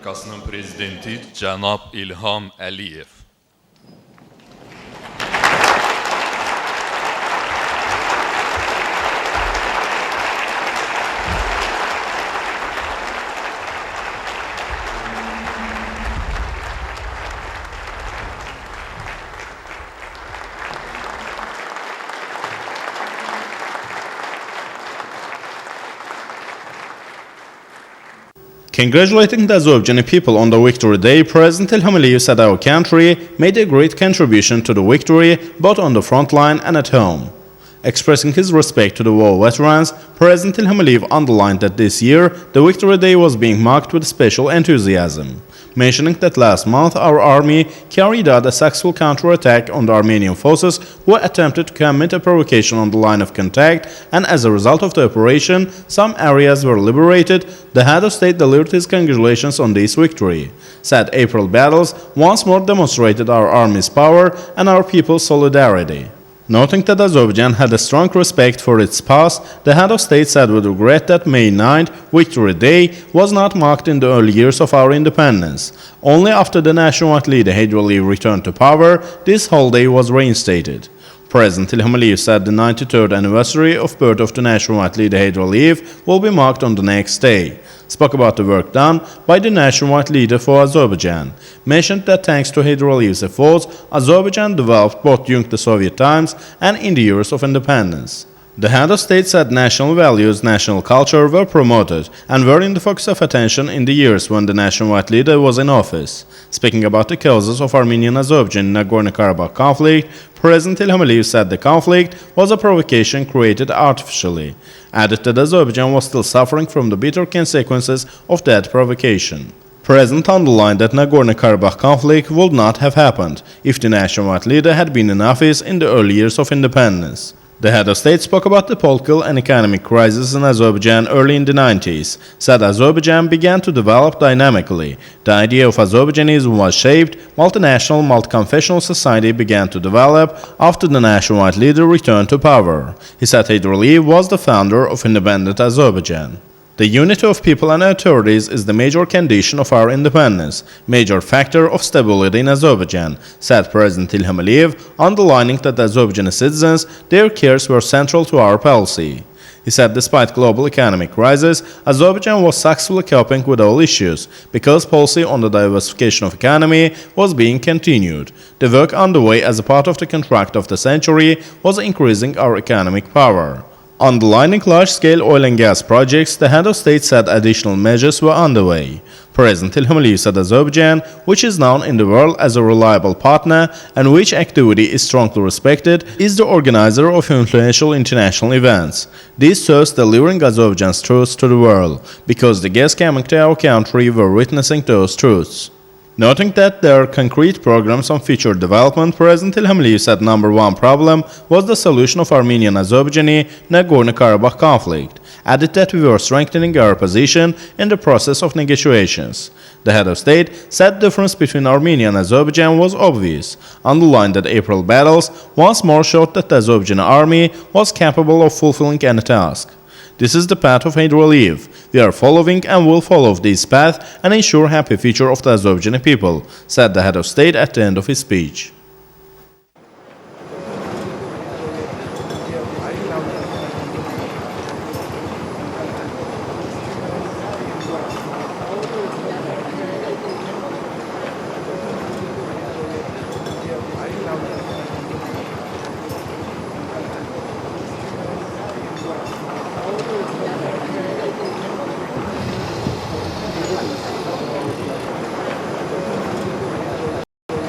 Respublikasının prezidenti Cənab İlham Əliyev. Congratulating the Azerbaijani people on the Victory Day, President Ilham Aliyev said our country made a great contribution to the victory both on the front line and at home. Expressing his respect to the war veterans, President Ilham Aliyev underlined that this year the Victory Day was being marked with special enthusiasm, mentioning that last month our army carried out a successful counterattack on the Armenian forces who attempted to commit a provocation on the line of contact, and as a result of the operation, some areas were liberated. The head of state delivered his congratulations on this victory, said April battles once more demonstrated our army's power and our people's solidarity. Noting that Azerbaijan had a strong respect for its past, the head of state said with regret that May 9th, Victory Day, was not marked in the early years of our independence. Only after the nationwide leader Heydar Aliyev returned to power, this holiday was reinstated. President Ilham Aliyev said the 93rd anniversary of birth of the nationwide leader Heydar Aliyev will be marked on the next day. Spoke about the work done by the nationwide leader for Azerbaijan. Mentioned that thanks to Heydar Aliyev's efforts, Azerbaijan developed both during the Soviet times and in the years of independence. The head of state said national values, national culture were promoted and were in the focus of attention in the years when the nationwide leader was in office. Speaking about the causes of Armenian-Azerbaijan Nagorno-Karabakh conflict, President Ilham Aliyev said the conflict was a provocation created artificially. Added that Azerbaijan was still suffering from the bitter consequences of that provocation. President underlined that Nagorno-Karabakh conflict would not have happened if the nationwide leader had been in office in the early years of independence. The head of state spoke about the political and economic crisis in Azerbaijan early in the 90s, said Azerbaijan began to develop dynamically. The idea of Azerbaijanism was shaped, multinational, multi-confessional society began to develop after the nationwide leader returned to power. He said Heydar Aliyev was the founder of independent Azerbaijan. The unity of people and authorities is the major condition of our independence, major factor of stability in Azerbaijan, said President Ilham Aliyev, underlining that the Azerbaijani citizens, their cares were central to our policy. He said despite global economic crisis, Azerbaijan was successfully coping with all issues, because policy on the diversification of economy was being continued. The work underway as a part of the contract of the century was increasing our economic power. Underlining large-scale oil and gas projects, the head of state said additional measures were underway. President Ilham Aliyev said Azerbaijan, which is known in the world as a reliable partner and which activity is strongly respected, is the organizer of influential international events. This serves delivering Azerbaijan's truths to the world, because the guests coming to our country were witnessing those truths. Noting that there are concrete programs on future development, President Ilham Aliyev said number one problem was the solution of Armenian-Azerbaijani Nagorno-Karabakh conflict. Added that we were strengthening our position in the process of negotiations. The head of state said the difference between Armenia and Azerbaijan was obvious, underlined that April battles once more showed that the Azerbaijani army was capable of fulfilling any task. This is the path of Heydar Aliyev. We are following and will follow this path and ensure happy future of the Azerbaijani people, said the head of state at the end of his speech.